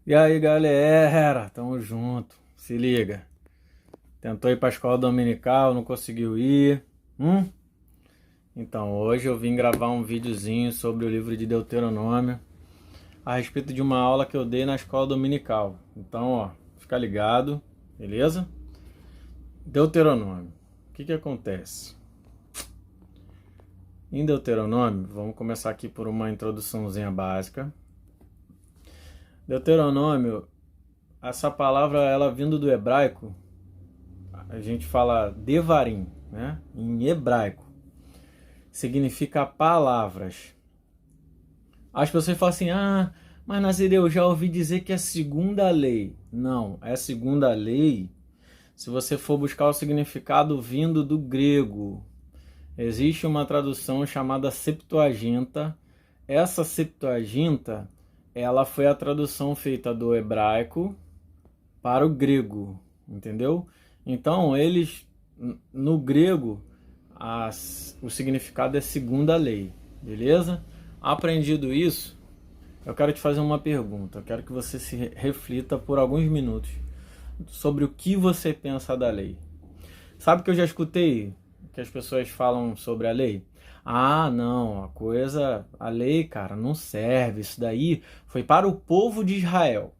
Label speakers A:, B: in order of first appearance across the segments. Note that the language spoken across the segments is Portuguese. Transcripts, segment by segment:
A: E aí, galera, tamo junto. Se liga. Tentou ir pra escola dominical, não conseguiu ir. Então, hoje eu vim gravar um videozinho sobre o livro de Deuteronômio a respeito de uma aula que eu dei na escola dominical. Então, ó, fica ligado, beleza? Deuteronômio. O que acontece? Em Deuteronômio, vamos começar aqui por uma introduçãozinha básica. Deuteronômio, essa palavra, ela vindo do hebraico, a gente fala devarim, né? Em hebraico, significa palavras. As pessoas falam assim, mas Nazireu, eu já ouvi dizer que é segunda lei. Não, é segunda lei se você for buscar o significado vindo do grego. Existe uma tradução chamada Septuaginta. Essa Septuaginta, ela foi a tradução feita do hebraico para o grego, entendeu? Então, eles, no grego, o significado é segunda lei, beleza? Aprendido isso, eu quero te fazer uma pergunta. Eu quero que você se reflita por alguns minutos sobre o que você pensa da lei. Sabe que eu já escutei que as pessoas falam sobre a lei? Não, a lei, cara, não serve. Isso daí foi para o povo de Israel.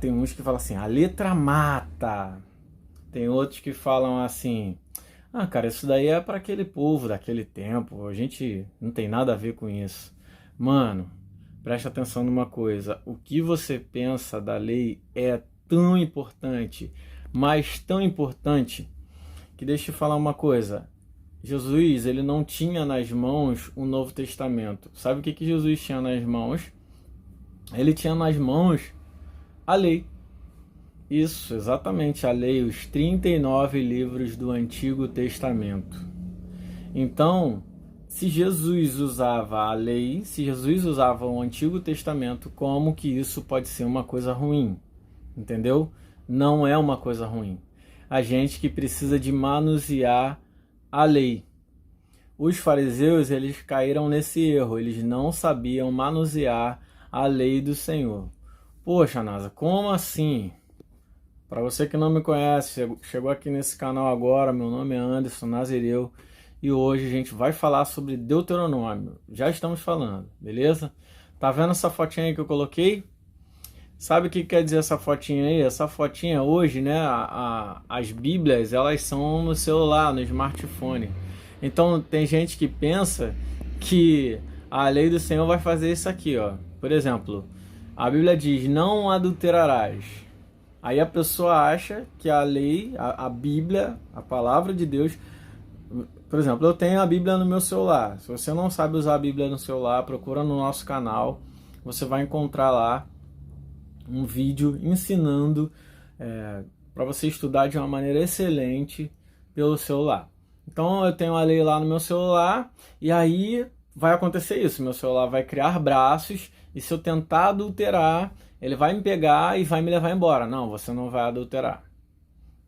A: Tem uns que falam assim, a letra mata. Tem outros que falam assim, cara, isso daí é para aquele povo daquele tempo, a gente não tem nada a ver com isso. Mano, preste atenção numa coisa, o que você pensa da lei é tão importante, mas tão importante, que deixa eu te falar uma coisa. Jesus, ele não tinha nas mãos o Novo Testamento. Sabe o que Jesus tinha nas mãos? Ele tinha nas mãos a lei. Isso, exatamente, a lei, os 39 livros do Antigo Testamento. Então, se Jesus usava a lei, se Jesus usava o Antigo Testamento, como que isso pode ser uma coisa ruim? Entendeu? Não é uma coisa ruim. A gente que precisa de manusear a lei. Os fariseus, eles caíram nesse erro, eles não sabiam manusear a lei do Senhor. Poxa, Nasa, como assim? Para você que não me conhece, chegou aqui nesse canal agora, meu nome é Anderson Nazireu e hoje a gente vai falar sobre Deuteronômio. Já estamos falando, beleza? Tá vendo essa fotinha aí que eu coloquei? Sabe o que quer dizer essa fotinha aí? Essa fotinha hoje, né? As Bíblias, elas são no celular, no smartphone. Então tem gente que pensa que a lei do Senhor vai fazer isso aqui, ó. Por exemplo, a Bíblia diz, não adulterarás. Aí a pessoa acha que a lei, a Bíblia, a palavra de Deus... Por exemplo, eu tenho a Bíblia no meu celular. Se você não sabe usar a Bíblia no celular, procura no nosso canal. Você vai encontrar lá um vídeo ensinando para você estudar de uma maneira excelente pelo celular. Então eu tenho a lei lá no meu celular e aí vai acontecer isso. Meu celular vai criar braços e se eu tentar adulterar... ele vai me pegar e vai me levar embora. Não, você não vai adulterar.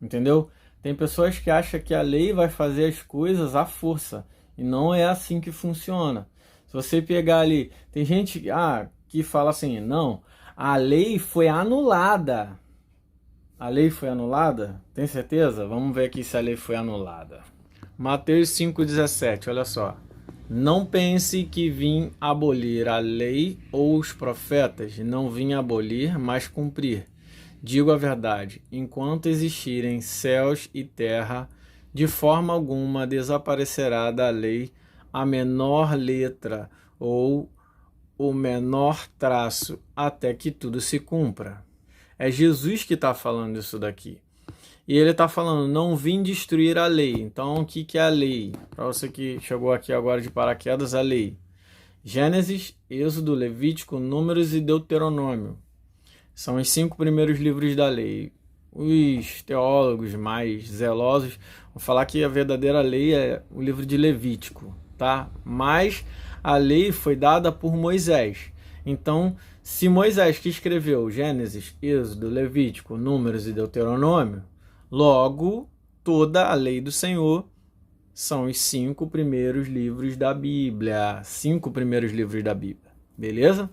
A: Entendeu? Tem pessoas que acham que a lei vai fazer as coisas à força. E não é assim que funciona. Se você pegar ali... tem gente que fala assim, não, a lei foi anulada. A lei foi anulada? Tem certeza? Vamos ver aqui se a lei foi anulada. Mateus 5,17, olha só. Não pense que vim abolir a lei ou os profetas, não vim abolir, mas cumprir. Digo a verdade, enquanto existirem céus e terra, de forma alguma desaparecerá da lei a menor letra ou o menor traço, até que tudo se cumpra. É Jesus que está falando isso daqui. E ele está falando, não vim destruir a lei. Então, o que é a lei? Para você que chegou aqui agora de paraquedas, a lei. Gênesis, Êxodo, Levítico, Números e Deuteronômio. São os 5 primeiros livros da lei. Os teólogos mais zelosos vão falar que a verdadeira lei é o livro de Levítico, tá? Mas a lei foi dada por Moisés. Então, se Moisés que escreveu Gênesis, Êxodo, Levítico, Números e Deuteronômio, logo, toda a lei do Senhor são os 5 primeiros livros da Bíblia. 5 primeiros livros da Bíblia. Beleza?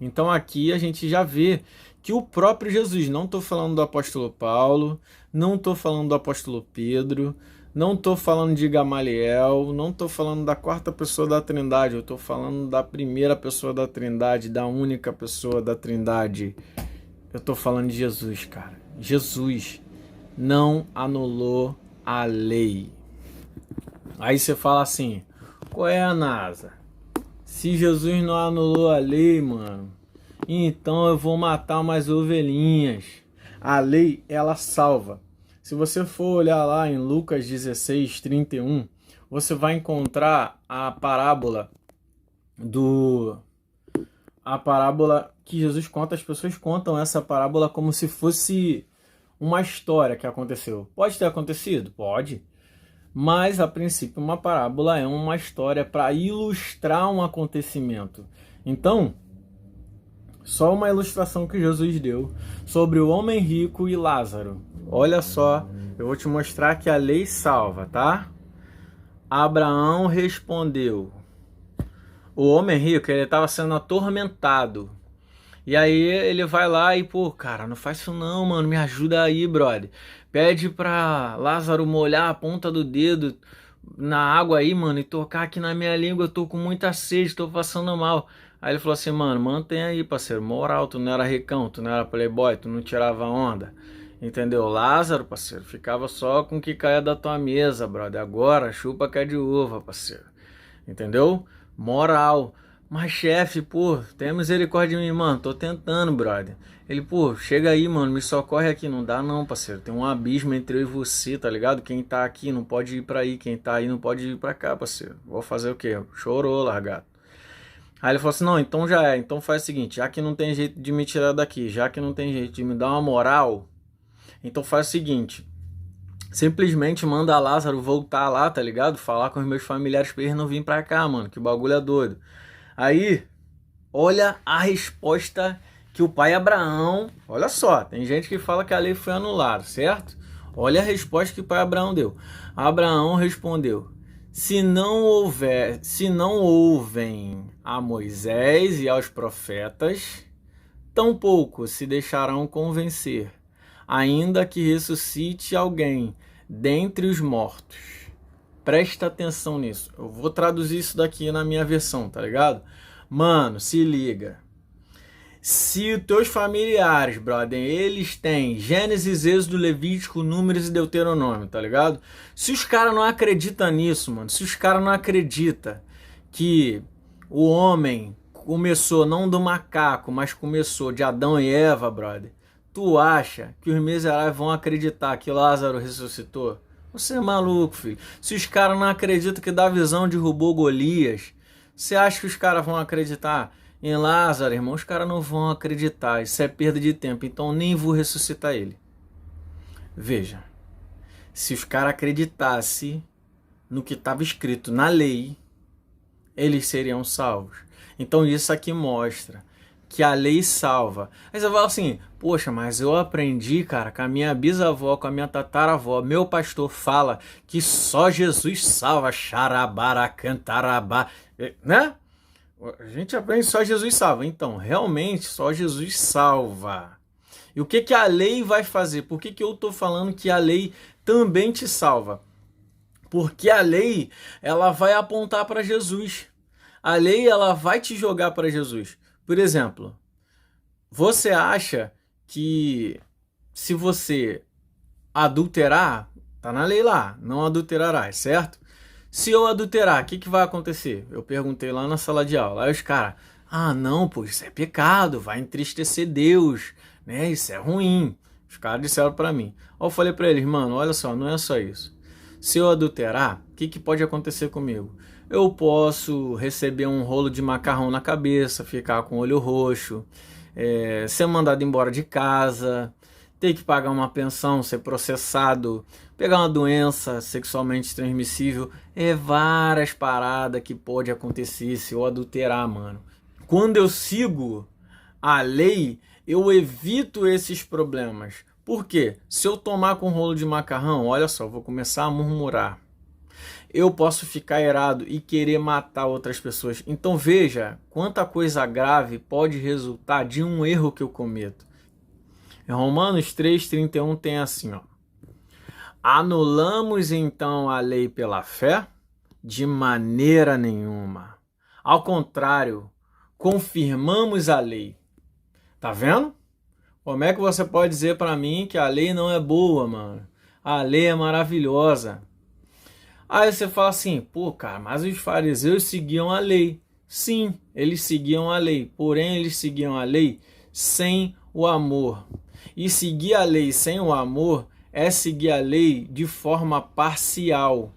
A: Então aqui a gente já vê que o próprio Jesus, não estou falando do apóstolo Paulo, não estou falando do apóstolo Pedro, não estou falando de Gamaliel, não estou falando da quarta pessoa da Trindade, eu estou falando da primeira pessoa da Trindade, da única pessoa da Trindade. Eu estou falando de Jesus, cara. Jesus não anulou a lei. Aí você fala assim, qual é a NASA? Se Jesus não anulou a lei, mano, então eu vou matar umas ovelhinhas. A lei, ela salva. Se você for olhar lá em Lucas 16:31, você vai encontrar a parábola que Jesus conta. As pessoas contam essa parábola como se fosse uma história que aconteceu. Pode ter acontecido? Pode. Mas, a princípio, uma parábola é uma história para ilustrar um acontecimento. Então, só uma ilustração que Jesus deu sobre o homem rico e Lázaro. Olha só, eu vou te mostrar que a lei salva, tá? Abraão respondeu. O homem rico, ele estava sendo atormentado. E aí ele vai lá e, pô, cara, não faz isso não, mano, me ajuda aí, brother. Pede pra Lázaro molhar a ponta do dedo na água aí, mano, e tocar aqui na minha língua, eu tô com muita sede, tô passando mal. Aí ele falou assim, mano, mantém aí, parceiro, moral, tu não era ricão, tu não era playboy, tu não tirava onda. Entendeu? Lázaro, parceiro, ficava só com o que caia da tua mesa, brother. Agora, chupa que é de uva, parceiro. Entendeu? Moral. Mas, chefe, pô, tenha misericórdia de mim, mano. Tô tentando, brother. Ele, pô, chega aí, mano, me socorre aqui. Não dá não, parceiro. Tem um abismo entre eu e você, tá ligado? Quem tá aqui não pode ir pra aí. Quem tá aí não pode ir pra cá, parceiro. Vou fazer o quê? Chorou, largado. Aí ele falou assim, não, então já é. Então faz o seguinte, já que não tem jeito de me tirar daqui, já que não tem jeito de me dar uma moral, então faz o seguinte, simplesmente manda Lázaro voltar lá, tá ligado? Falar com os meus familiares pra eles não virem pra cá, mano, que o bagulho é doido. Aí, olha a resposta que o pai Abraão... Olha só, tem gente que fala que a lei foi anulada, certo? Olha a resposta que o pai Abraão deu. Abraão respondeu, se não ouvem a Moisés e aos profetas, tampouco se deixarão convencer, ainda que ressuscite alguém dentre os mortos. Presta atenção nisso. Eu vou traduzir isso daqui na minha versão, tá ligado? Mano, se liga. Se os teus familiares, brother, eles têm Gênesis, Êxodo, Levítico, Números e Deuteronômio, tá ligado? Se os caras não acreditam nisso, mano, se os caras não acreditam que o homem começou não do macaco, mas começou de Adão e Eva, brother, tu acha que os miseráveis vão acreditar que Lázaro ressuscitou? Você é maluco, filho. Se os caras não acreditam que Davizão derrubou Golias, você acha que os caras vão acreditar em Lázaro, irmão? Os caras não vão acreditar. Isso é perda de tempo. Então nem vou ressuscitar ele. Veja. Se os caras acreditassem no que estava escrito na lei, eles seriam salvos. Então isso aqui mostra que a lei salva. Aí você fala assim, poxa, mas eu aprendi, cara, com a minha bisavó, com a minha tataravó, meu pastor fala que só Jesus salva, xarabara, cantarabá, né? A gente aprende só Jesus salva. Então, realmente, só Jesus salva. E o que a lei vai fazer? Por que eu estou falando que a lei também te salva? Porque a lei, ela vai apontar para Jesus. A lei, ela vai te jogar para Jesus. Por exemplo, você acha que se você adulterar, tá na lei lá, não adulterarás, certo? Se eu adulterar, o que vai acontecer? Eu perguntei lá na sala de aula. Aí os caras, não, pô, isso é pecado, vai entristecer Deus, né? Isso é ruim. Os caras disseram pra mim. Aí eu falei pra eles, mano, olha só, não é só isso. Se eu adulterar, o que pode acontecer comigo? Eu posso receber um rolo de macarrão na cabeça, ficar com o olho roxo, ser mandado embora de casa, ter que pagar uma pensão, ser processado, pegar uma doença sexualmente transmissível, várias paradas que pode acontecer se eu adulterar, mano. Quando eu sigo a lei, eu evito esses problemas. Por quê? Se eu tomar com um rolo de macarrão, olha só, vou começar a murmurar. eu posso ficar irado e querer matar outras pessoas. Então veja quanta coisa grave pode resultar de um erro que eu cometo. Em Romanos 3,31 tem assim, ó. Anulamos então a lei pela fé? De maneira nenhuma. Ao contrário, confirmamos a lei. Tá vendo? Como é que você pode dizer para mim que a lei não é boa, mano? A lei é maravilhosa. Aí você fala assim, pô, cara, mas os fariseus seguiam a lei. Sim, eles seguiam a lei, porém eles seguiam a lei sem o amor. E seguir a lei sem o amor é seguir a lei de forma parcial.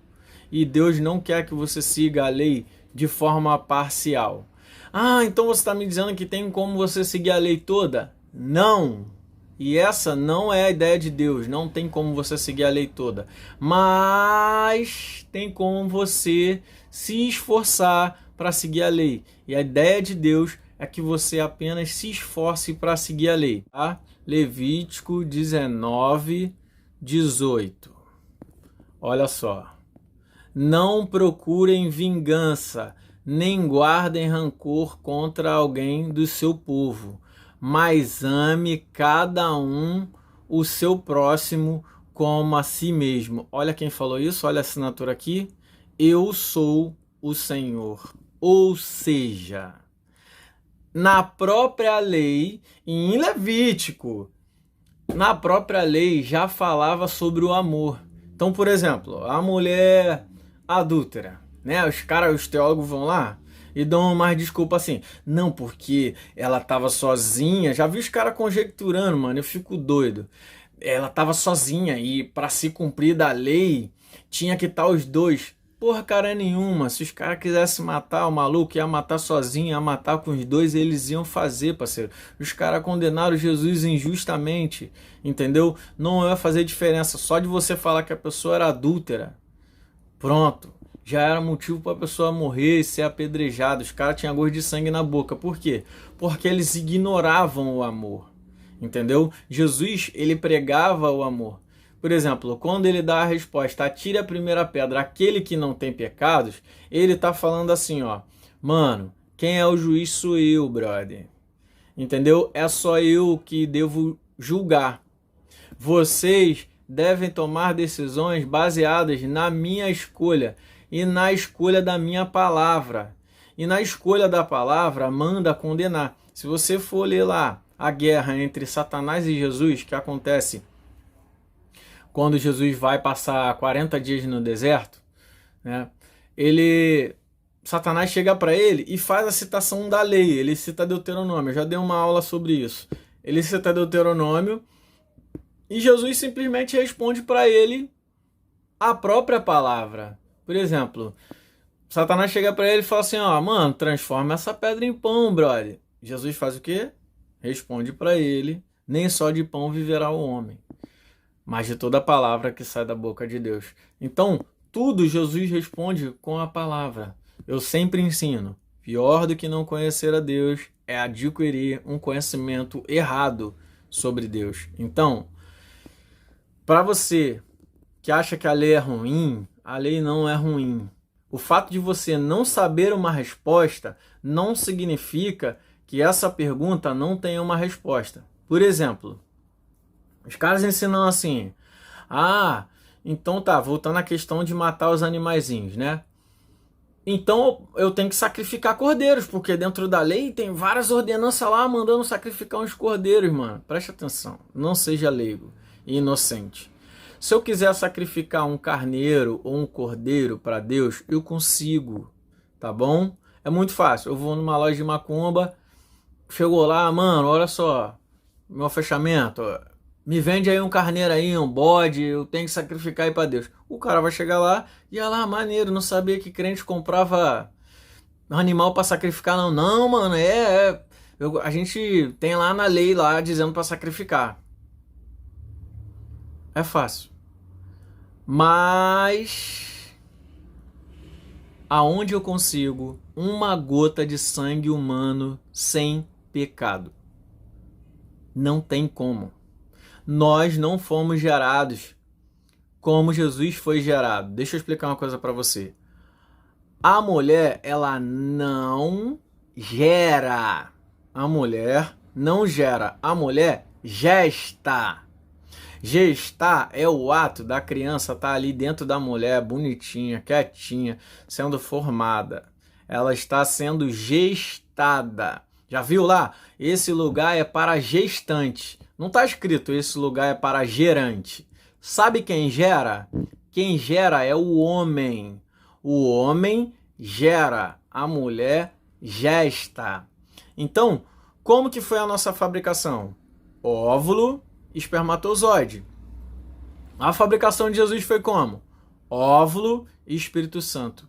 A: E Deus não quer que você siga a lei de forma parcial. Ah, então você está me dizendo que tem como você seguir a lei toda? Não! E essa não é a ideia de Deus, não tem como você seguir a lei toda. Mas tem como você se esforçar para seguir a lei. E a ideia de Deus é que você apenas se esforce para seguir a lei. Tá? Levítico 19, 18. Olha só. Não procurem vingança, nem guardem rancor contra alguém do seu povo, mas ame cada um o seu próximo como a si mesmo. Olha quem falou isso, olha a assinatura aqui. Eu sou o Senhor. Ou seja, na própria lei, em Levítico, na própria lei já falava sobre o amor. Então, por exemplo, a mulher adúltera, né? Os teólogos vão lá e dão mais desculpa assim. Não, porque ela tava sozinha. Já vi os caras conjecturando, mano. Eu fico doido. Ela tava sozinha e para se cumprir da lei tinha que estar os dois. Porra, cara, nenhuma. Se os caras quisessem matar o maluco, ia matar sozinho, ia matar com os dois, eles iam fazer, parceiro. Os caras condenaram Jesus injustamente, entendeu? Não ia fazer diferença. Só de você falar que a pessoa era adúltera, pronto. Já era motivo para a pessoa morrer e ser apedrejada. Os caras tinham gosto de sangue na boca. Por quê? Porque eles ignoravam o amor, entendeu? Jesus, ele pregava o amor. Por exemplo, quando ele dá a resposta, atire a primeira pedra, aquele que não tem pecados, ele tá falando assim, ó, mano, quem é o juiz sou eu, brother. Entendeu? É só eu que devo julgar. Vocês devem tomar decisões baseadas na minha escolha e na escolha da minha palavra. E na escolha da palavra, manda condenar. Se você for ler lá a guerra entre Satanás e Jesus, que acontece quando Jesus vai passar 40 dias no deserto, né? Satanás chega para ele e faz a citação da lei. Ele cita Deuteronômio. Eu já dei uma aula sobre isso. Ele cita Deuteronômio e Jesus simplesmente responde para ele a própria palavra. Por exemplo, Satanás chega para ele e fala assim, ó, mano, transforma essa pedra em pão, brother. Jesus faz o quê? Responde para ele, nem só de pão viverá o homem, mas de toda a palavra que sai da boca de Deus. Então, tudo Jesus responde com a palavra. Eu sempre ensino, pior do que não conhecer a Deus é adquirir um conhecimento errado sobre Deus. Então, para você que acha que a lei é ruim, a lei não é ruim. O fato de você não saber uma resposta não significa que essa pergunta não tenha uma resposta. Por exemplo, os caras ensinam assim, então tá, voltando à questão de matar os animaizinhos, né? Então eu tenho que sacrificar cordeiros, porque dentro da lei tem várias ordenanças lá mandando sacrificar uns cordeiros, mano. Preste atenção, não seja leigo e inocente. Se eu quiser sacrificar um carneiro ou um cordeiro para Deus, eu consigo, tá bom? É muito fácil, eu vou numa loja de macumba, chegou lá, mano, olha só, meu fechamento, me vende aí um carneiro aí, um bode, eu tenho que sacrificar aí para Deus. O cara vai chegar lá e ia lá, maneiro, não sabia que crente comprava animal para sacrificar, não. Não, mano, a gente tem lá na lei lá dizendo para sacrificar. É fácil. Mas aonde eu consigo uma gota de sangue humano sem pecado? Não tem como. Nós não fomos gerados como Jesus foi gerado. Deixa eu explicar uma coisa para você. A mulher, ela não gera. A mulher não gera. A mulher gesta. Gestar é o ato da criança estar ali dentro da mulher, bonitinha, quietinha, sendo formada. Ela está sendo gestada. Já viu lá? Esse lugar é para gestante. Não está escrito esse lugar é para gerante. Sabe quem gera? Quem gera é o homem. O homem gera, a mulher gesta. Então, como que foi a nossa fabricação? Óvulo, espermatozoide. A fabricação de Jesus foi como? Óvulo e Espírito Santo.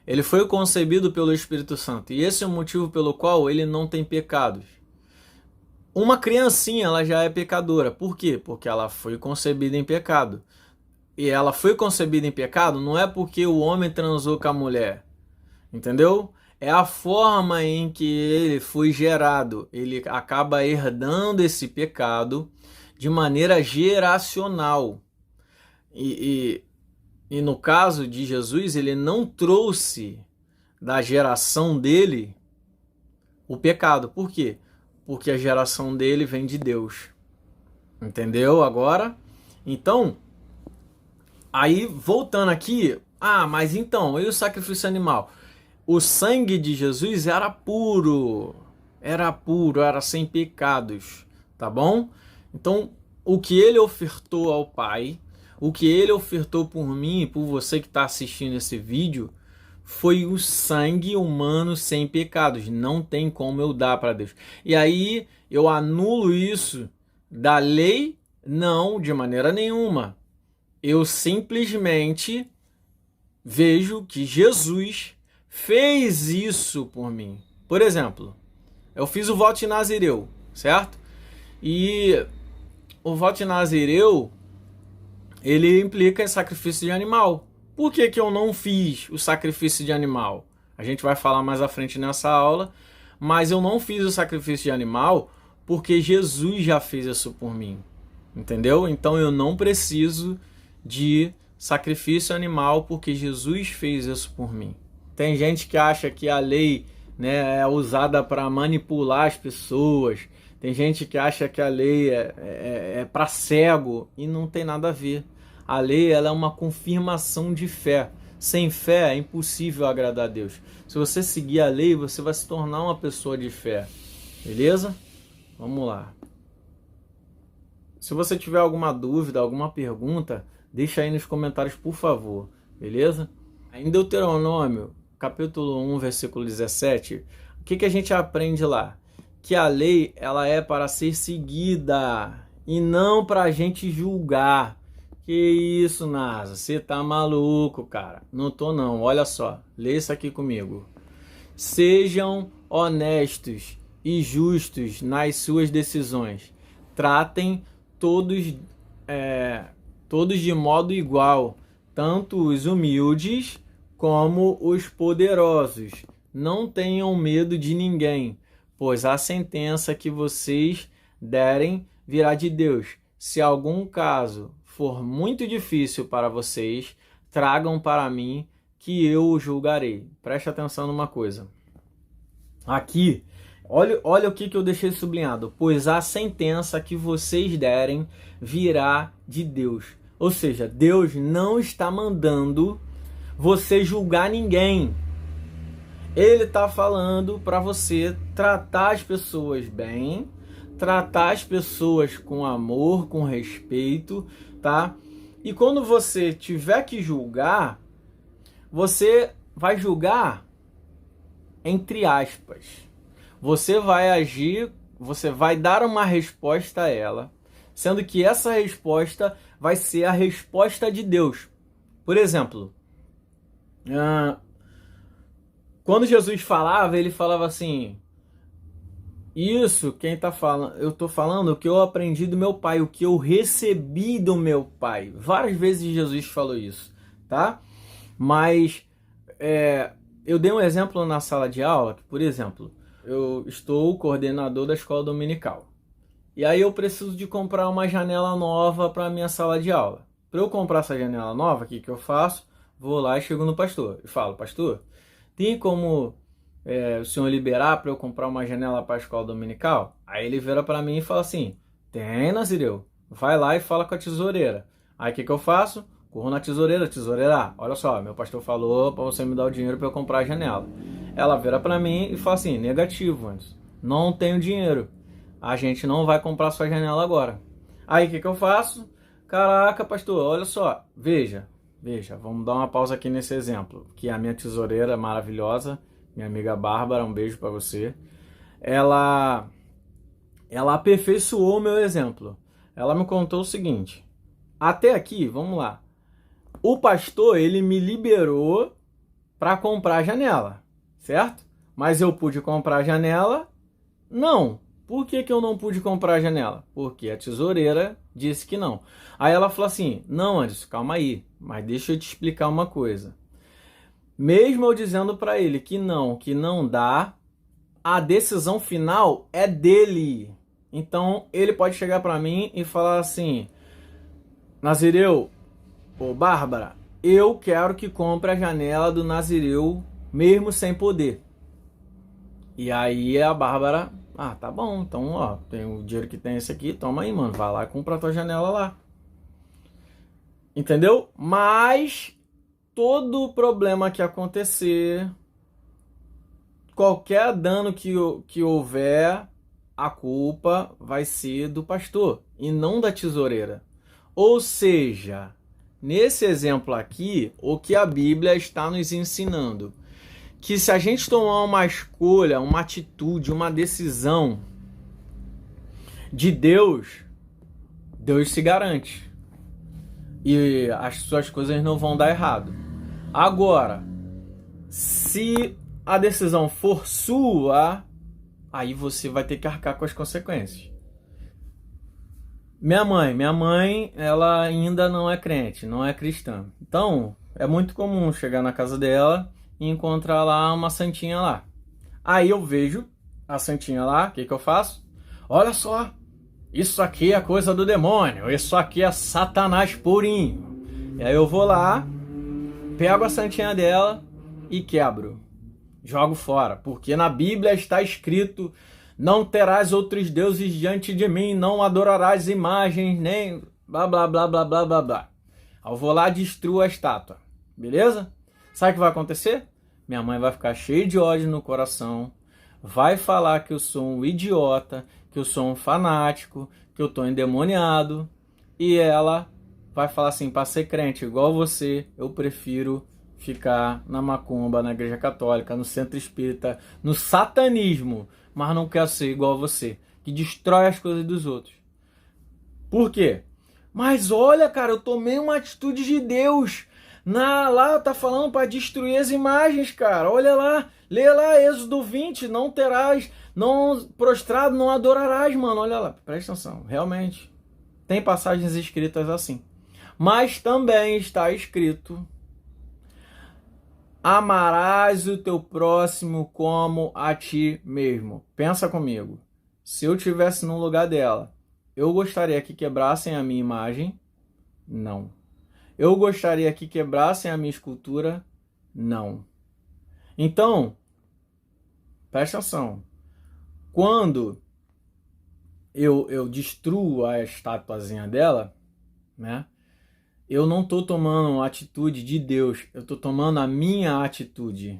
A: Ele foi concebido pelo Espírito Santo. E esse é o motivo pelo qual ele não tem pecados. Uma criancinha, ela já é pecadora. Por quê? Porque ela foi concebida em pecado. E ela foi concebida em pecado não é porque o homem transou com a mulher. Entendeu? É a forma em que ele foi gerado. Ele acaba herdando esse pecado de maneira geracional. E no caso de Jesus, ele não trouxe da geração dele o pecado. Por quê? Porque a geração dele vem de Deus. Entendeu agora? Então, aí voltando aqui, mas então, e o sacrifício animal? O sangue de Jesus era puro, era sem pecados, tá bom? Então, o que ele ofertou ao Pai, o que ele ofertou por mim e por você que está assistindo esse vídeo, foi o sangue humano sem pecados. Não tem como eu dar para Deus. E aí, eu anulo isso da lei? Não, de maneira nenhuma. Eu simplesmente vejo que Jesus fez isso por mim. Por exemplo, eu fiz o voto de Nazireu, certo? E o voto de Nazireu, ele implica em sacrifício de animal. Por que que eu não fiz o sacrifício de animal? A gente vai falar mais à frente nessa aula, mas eu não fiz o sacrifício de animal porque Jesus já fez isso por mim. Entendeu? Então eu não preciso de sacrifício animal porque Jesus fez isso por mim. Tem gente que acha que a lei, né, é usada para manipular as pessoas. Tem gente que acha que a lei é para cego e não tem nada a ver. A lei ela é uma confirmação de fé. Sem fé é impossível agradar a Deus. Se você seguir a lei, você vai se tornar uma pessoa de fé. Beleza? Vamos lá. Se você tiver alguma dúvida, alguma pergunta, deixa aí nos comentários, por favor. Beleza? Em Deuteronômio, capítulo 1, versículo 17, o que a gente aprende lá? Que a lei ela é para ser seguida e não para a gente julgar. Que isso, Nasa? Você tá maluco, cara? Não tô não. Olha só, lê isso aqui comigo. Sejam honestos e justos nas suas decisões. Tratem todos de modo igual, tanto os humildes como os poderosos. Não tenham medo de ninguém, pois a sentença que vocês derem virá de Deus. Se algum caso for muito difícil para vocês, tragam para mim que eu o julgarei. Preste atenção numa coisa. Aqui, olha o que eu deixei sublinhado. Pois a sentença que vocês derem virá de Deus. Ou seja, Deus não está mandando você julgar ninguém. Ele está falando para você tratar as pessoas bem, tratar as pessoas com amor, com respeito, tá? E quando você tiver que julgar, você vai julgar entre aspas. Você vai agir, você vai dar uma resposta a ela, sendo que essa resposta vai ser a resposta de Deus. Por exemplo, quando Jesus falava, ele falava assim: isso, quem tá falando, eu tô falando o que eu aprendi do meu pai, o que eu recebi do meu pai. Várias vezes Jesus falou isso, tá? Mas eu dei um exemplo na sala de aula, que, por exemplo, eu estou coordenador da escola dominical. E aí eu preciso de comprar uma janela nova para minha sala de aula. para eu comprar essa janela nova, o que eu faço? Vou lá e chego no pastor e falo, pastor, tem como o senhor liberar para eu comprar uma janela para a escola dominical? Aí ele vira para mim e fala assim, tem, Nazireu, vai lá e fala com a tesoureira. Aí o que eu faço? Corro na tesoureira, tesoureira, olha só, meu pastor falou para você me dar o dinheiro para eu comprar a janela. Ela vira para mim e fala assim, negativo, Anderson, não tenho dinheiro, a gente não vai comprar sua janela agora. Aí o que eu faço? Caraca, pastor, olha só, veja, vamos dar uma pausa aqui nesse exemplo, que a minha tesoureira maravilhosa, minha amiga Bárbara, um beijo para você, ela aperfeiçoou o meu exemplo. Ela me contou o seguinte, até aqui, vamos lá, o pastor, ele me liberou para comprar a janela, certo? Mas eu pude comprar a janela? Não. Por que eu não pude comprar a janela? Porque a tesoureira disse que não. Aí ela falou assim, não, Anderson, calma aí, mas deixa eu te explicar uma coisa. Mesmo eu dizendo para ele que não dá, a decisão final é dele. Então ele pode chegar para mim e falar assim, Nazireu, ô Bárbara, eu quero que compre a janela do Nazireu mesmo sem poder. E aí a Bárbara, tá bom, então ó, tem o dinheiro que tem esse aqui, toma aí, mano, vai lá e compra a tua janela lá. Entendeu? Mas todo problema que acontecer, qualquer dano que houver, a culpa vai ser do pastor e não da tesoureira. Ou seja, nesse exemplo aqui, o que a Bíblia está nos ensinando? Que se a gente tomar uma escolha, uma atitude, uma decisão de Deus, Deus se garante. E as suas coisas não vão dar errado. Agora, se a decisão for sua, aí você vai ter que arcar com as consequências. Minha mãe, ela ainda não é crente, não é cristã. Então, é muito comum chegar na casa dela e encontrar lá uma santinha lá. Aí eu vejo a santinha lá, o que eu faço? Olha só, isso aqui é coisa do demônio, isso aqui é Satanás purinho. E aí eu vou lá, pego a santinha dela e quebro. Jogo fora, porque na Bíblia está escrito, não terás outros deuses diante de mim, não adorarás imagens, nem blá blá blá blá blá blá blá. Aí eu vou lá e destruo a estátua, beleza? Sabe o que vai acontecer? Minha mãe vai ficar cheia de ódio no coração, vai falar que eu sou um idiota, que eu sou um fanático, que eu estou endemoniado, e ela vai falar assim, para ser crente igual você, eu prefiro ficar na macumba, na igreja católica, no centro espírita, no satanismo, mas não quero ser igual você, que destrói as coisas dos outros. Por quê? Mas olha, cara, eu tomei uma atitude de Deus. Lá tá falando para destruir as imagens, cara. Olha lá, lê lá Êxodo 20, não terás, não prostrado, não adorarás, mano. Olha lá, presta atenção, realmente. Tem passagens escritas assim. Mas também está escrito: amarás o teu próximo como a ti mesmo. Pensa comigo. Se eu estivesse no lugar dela, eu gostaria que quebrassem a minha imagem? Não. Eu gostaria que quebrassem a minha escultura? Não. Então, presta atenção. Quando eu destruo a estatuazinha dela, né? Eu não estou tomando a atitude de Deus, eu estou tomando a minha atitude.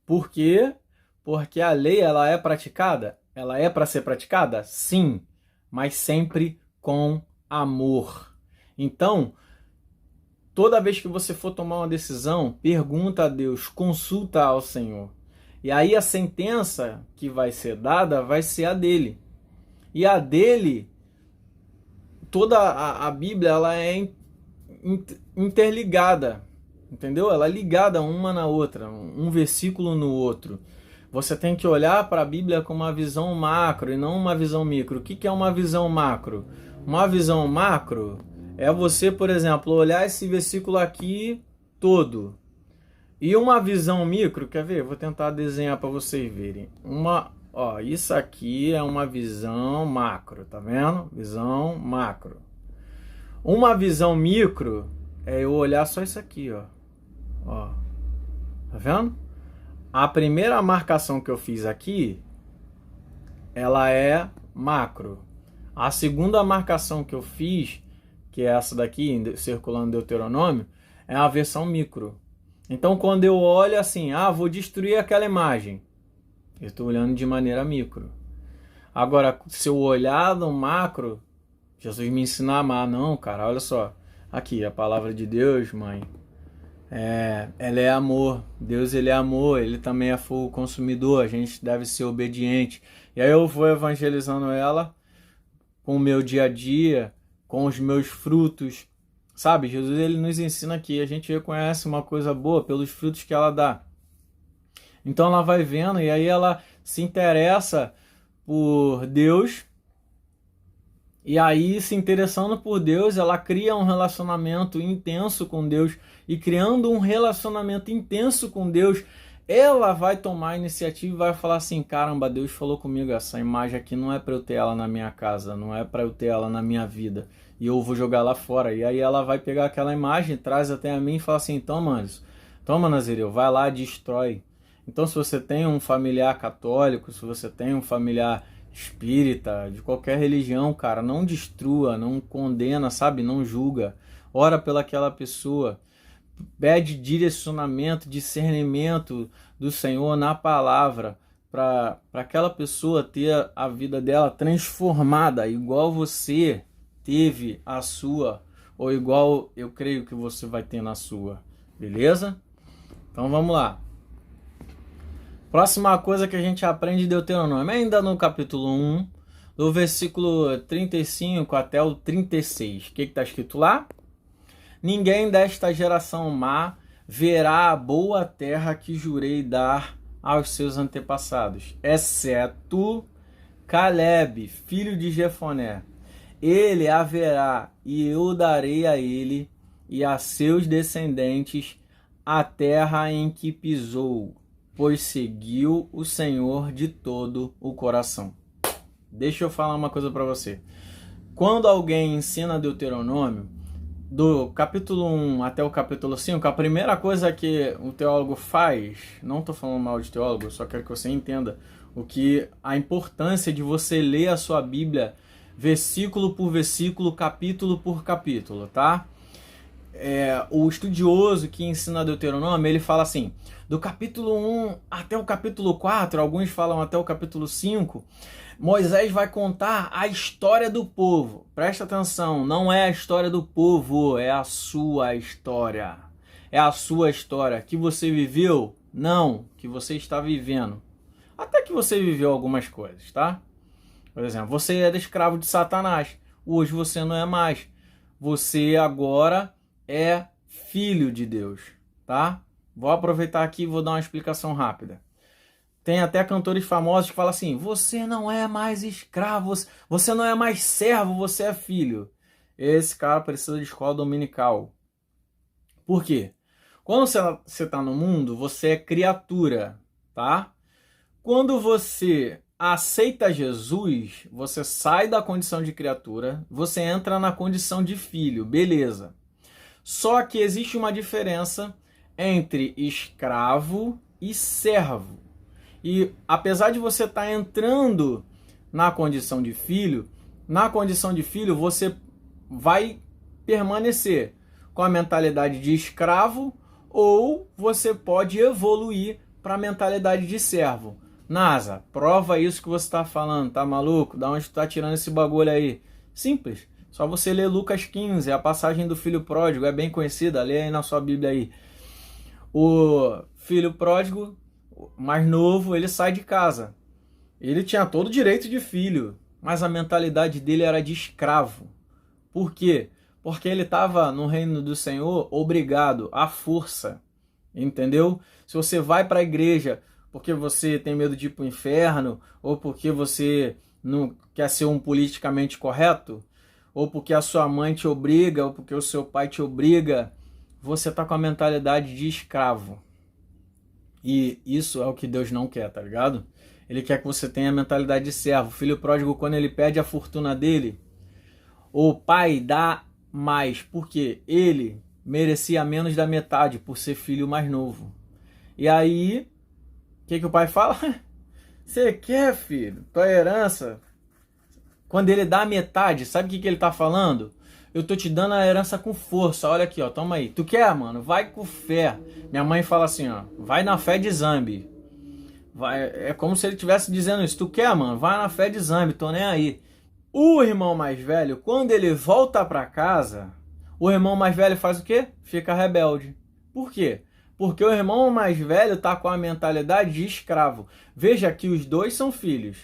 A: Por quê? Porque a lei, ela é praticada? Ela é para ser praticada? Sim, mas sempre com amor. Então, toda vez que você for tomar uma decisão, pergunta a Deus, consulta ao Senhor. E aí a sentença que vai ser dada vai ser a dele. E a dele, toda a Bíblia, ela é interligada, entendeu? Ela é ligada uma na outra, um versículo no outro. Você tem que olhar para a Bíblia com uma visão macro e não uma visão micro. O que é uma visão macro? Uma visão macro é você, por exemplo, olhar esse versículo aqui todo. E uma visão micro, quer ver? Vou tentar desenhar para vocês verem. Isso aqui é uma visão macro, tá vendo? Visão macro. Uma visão micro é eu olhar só isso aqui, ó. Ó. Tá vendo? A primeira marcação que eu fiz aqui, ela é macro. A segunda marcação que eu fiz, que é essa daqui, circulando Deuteronômio, é a versão micro. Então, quando eu olho assim, vou destruir aquela imagem, eu estou olhando de maneira micro. Agora, se eu olhar no macro, Jesus me ensina a amar. Não, cara, olha só. Aqui, a palavra de Deus, mãe, ela é amor. Deus, ele é amor, ele também é fogo consumidor. A gente deve ser obediente. E aí eu vou evangelizando ela com o meu dia a dia, com os meus frutos. Sabe, Jesus, ele nos ensina que a gente reconhece uma coisa boa pelos frutos que ela dá. Então ela vai vendo e aí ela se interessa por Deus. E aí, se interessando por Deus, ela cria um relacionamento intenso com Deus. E criando um relacionamento intenso com Deus, ela vai tomar a iniciativa e vai falar assim, caramba, Deus falou comigo, essa imagem aqui não é para eu ter ela na minha casa, não é para eu ter ela na minha vida. E eu vou jogar lá fora. E aí ela vai pegar aquela imagem, traz até a mim e fala assim, toma Nazireu, vai lá, destrói. Então, se você tem um familiar católico, se você tem um familiar espírita, de qualquer religião, cara, não destrua, não condena, sabe? Não julga. Ora pelaquela pessoa. Pede direcionamento, discernimento do Senhor na palavra para aquela pessoa ter a vida dela transformada, igual você teve a sua, ou igual eu creio que você vai ter na sua. Beleza? Então vamos lá. Próxima coisa que a gente aprende de Deuteronômio, ainda no capítulo 1, do versículo 35 até o 36. O que está escrito lá? Ninguém desta geração má verá a boa terra que jurei dar aos seus antepassados, exceto Caleb, filho de Jefoné. Ele haverá, e eu darei a ele e a seus descendentes a terra em que pisou, pois seguiu o Senhor de todo o coração. Deixa eu falar uma coisa para você. Quando alguém ensina Deuteronômio, do capítulo 1 até o capítulo 5, a primeira coisa que o teólogo faz, não estou falando mal de teólogo, só quero que você entenda a importância de você ler a sua Bíblia versículo por versículo, capítulo por capítulo, tá? O estudioso que ensina Deuteronômio, ele fala assim, do capítulo 1 até o capítulo 4, alguns falam até o capítulo 5, Moisés vai contar a história do povo. Presta atenção, não é a história do povo, é a sua história. É a sua história que você viveu? Não, que você está vivendo. Até que você viveu algumas coisas, tá? Por exemplo, você era escravo de Satanás. Hoje você não é mais. Você agora é filho de Deus, tá? Vou aproveitar aqui e vou dar uma explicação rápida. Tem até cantores famosos que falam assim, você não é mais escravo, você não é mais servo, você é filho. Esse cara precisa de escola dominical. Por quê? Quando você está no mundo, você é criatura, tá? Quando você aceita Jesus, você sai da condição de criatura, você entra na condição de filho, beleza. Só que existe uma diferença entre escravo e servo. E apesar de você estar entrando na condição de filho você vai permanecer com a mentalidade de escravo ou você pode evoluir para a mentalidade de servo. Nasa, prova isso que você está falando, tá maluco? Da onde tu tá tirando esse bagulho aí? Simples, só você ler Lucas 15, a passagem do filho pródigo, é bem conhecida, lê aí na sua Bíblia aí. O filho pródigo, mais novo, ele sai de casa. Ele tinha todo o direito de filho, mas a mentalidade dele era de escravo. Por quê? Porque ele estava no reino do Senhor obrigado à força, entendeu? Se você vai para a igreja porque você tem medo de ir para o inferno, ou porque você não quer ser um politicamente correto, ou porque a sua mãe te obriga, ou porque o seu pai te obriga, você está com a mentalidade de escravo. E isso é o que Deus não quer, tá ligado? Ele quer que você tenha a mentalidade de servo. O filho pródigo, quando ele pede a fortuna dele, o pai dá mais, porque ele merecia menos da metade por ser filho mais novo. E aí, o que o pai fala? Você quer, filho? Tua herança. Quando ele dá a metade, sabe o que ele tá falando? Eu tô te dando a herança com força. Olha aqui, ó, toma aí. Tu quer, mano? Vai com fé. Minha mãe fala assim, ó, vai na fé de Zambi. Vai, é como se ele estivesse dizendo isso. Tu quer, mano? Vai na fé de Zambi, tô nem aí. O irmão mais velho, quando ele volta pra casa, o irmão mais velho faz o quê? Fica rebelde. Por quê? Porque o irmão mais velho tá com a mentalidade de escravo. Veja que os dois são filhos.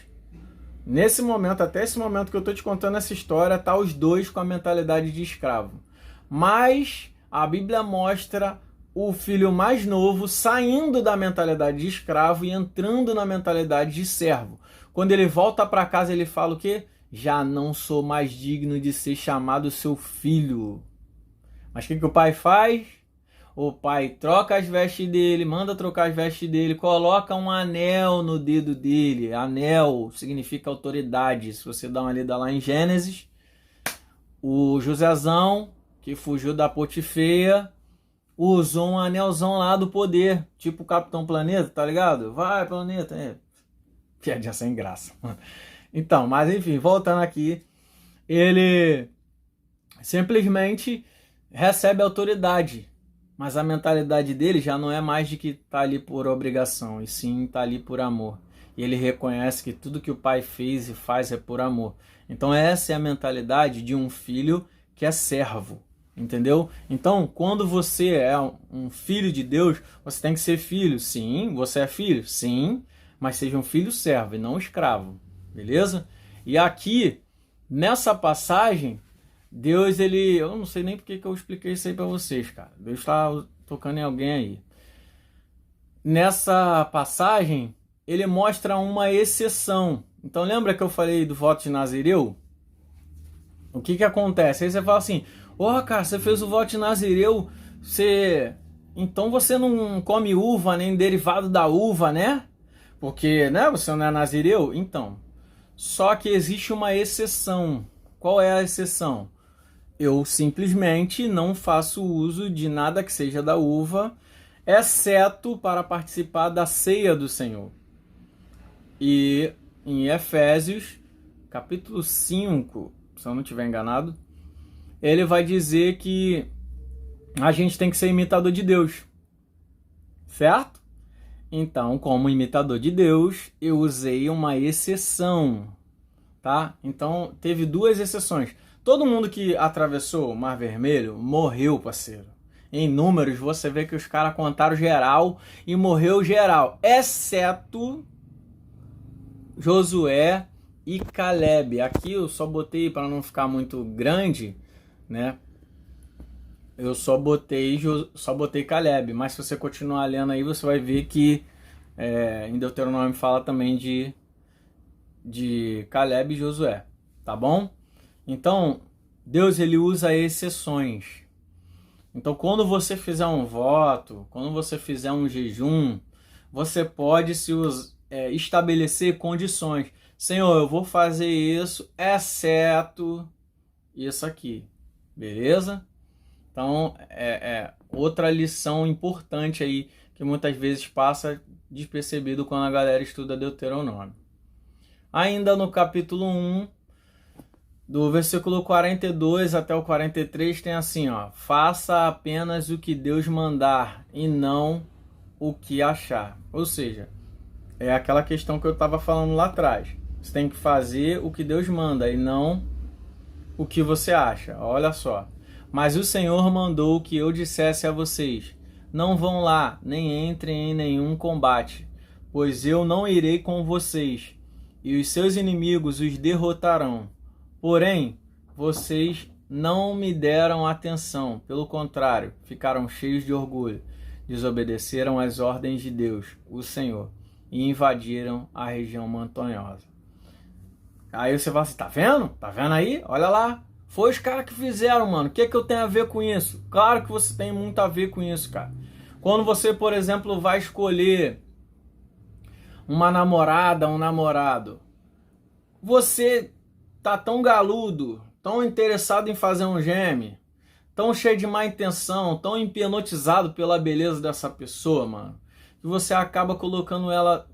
A: Nesse momento, até esse momento que eu tô te contando essa história, tá os dois com a mentalidade de escravo. Mas a Bíblia mostra o filho mais novo saindo da mentalidade de escravo e entrando na mentalidade de servo. Quando ele volta para casa, ele fala o quê? Já não sou mais digno de ser chamado seu filho. Mas o que o pai faz? O pai troca as vestes dele, manda trocar as vestes dele, coloca um anel no dedo dele. Anel significa autoridade. Se você dá uma lida lá em Gênesis, o Josezão, que fugiu da Potifeia, usou um anelzão lá do poder, tipo o Capitão Planeta, tá ligado? Vai, planeta. Piadinha sem graça. Então, mas enfim, voltando aqui, ele simplesmente recebe autoridade. Mas a mentalidade dele já não é mais de que tá ali por obrigação, e sim tá ali por amor. E ele reconhece que tudo que o pai fez e faz é por amor. Então essa é a mentalidade de um filho que é servo, entendeu? Então quando você é um filho de Deus, você tem que ser filho. Sim, você é filho? Sim, mas seja um filho servo e não escravo, beleza? E aqui, nessa passagem, Deus, eu não sei nem porque que eu expliquei isso aí pra vocês, cara. Deus está tocando em alguém aí. Nessa passagem, ele mostra uma exceção. Então, lembra que eu falei do voto de Nazireu? O que acontece? Aí você fala assim, cara, você fez o voto de Nazireu, então você não come uva, nem derivado da uva, né? Porque, né, você não é Nazireu? Então, só que existe uma exceção. Qual é a exceção? Eu simplesmente não faço uso de nada que seja da uva, exceto para participar da ceia do Senhor. E em Efésios, capítulo 5, se eu não estiver enganado, ele vai dizer que a gente tem que ser imitador de Deus, certo? Então, como imitador de Deus, eu usei uma exceção, tá? Então, teve duas exceções. Todo mundo que atravessou o Mar Vermelho morreu, parceiro. Em números, você vê que os caras contaram geral e morreu geral, exceto Josué e Caleb. Aqui eu só botei, para não ficar muito grande, né? Eu só botei Caleb, mas se você continuar lendo aí, você vai ver que em Deuteronômio fala também de Caleb e Josué, tá bom? Então, Deus ele usa exceções. Então, quando você fizer um voto, quando você fizer um jejum, você pode estabelecer condições. Senhor, eu vou fazer isso, exceto isso aqui, beleza? Então, outra lição importante aí, que muitas vezes passa despercebido quando a galera estuda Deuteronômio. Ainda no capítulo 1, do versículo 42 até o 43, tem assim, ó: faça apenas o que Deus mandar e não o que achar. Ou seja, é aquela questão que eu estava falando lá atrás. Você tem que fazer o que Deus manda e não o que você acha. Olha só. Mas o Senhor mandou que eu dissesse a vocês: não vão lá, nem entrem em nenhum combate, pois eu não irei com vocês, e os seus inimigos os derrotarão. Porém, vocês não me deram atenção, pelo contrário, ficaram cheios de orgulho, desobedeceram às ordens de Deus, o Senhor, e invadiram a região montanhosa. Aí você fala assim, tá vendo? Tá vendo aí? Olha lá. Foi os caras que fizeram, mano. O que eu tenho a ver com isso? Claro que você tem muito a ver com isso, cara. Quando você, por exemplo, vai escolher uma namorada, um namorado, você tá tão galudo, tão interessado em fazer um geme, tão cheio de má intenção, tão hipnotizado pela beleza dessa pessoa, mano, que você acaba colocando ela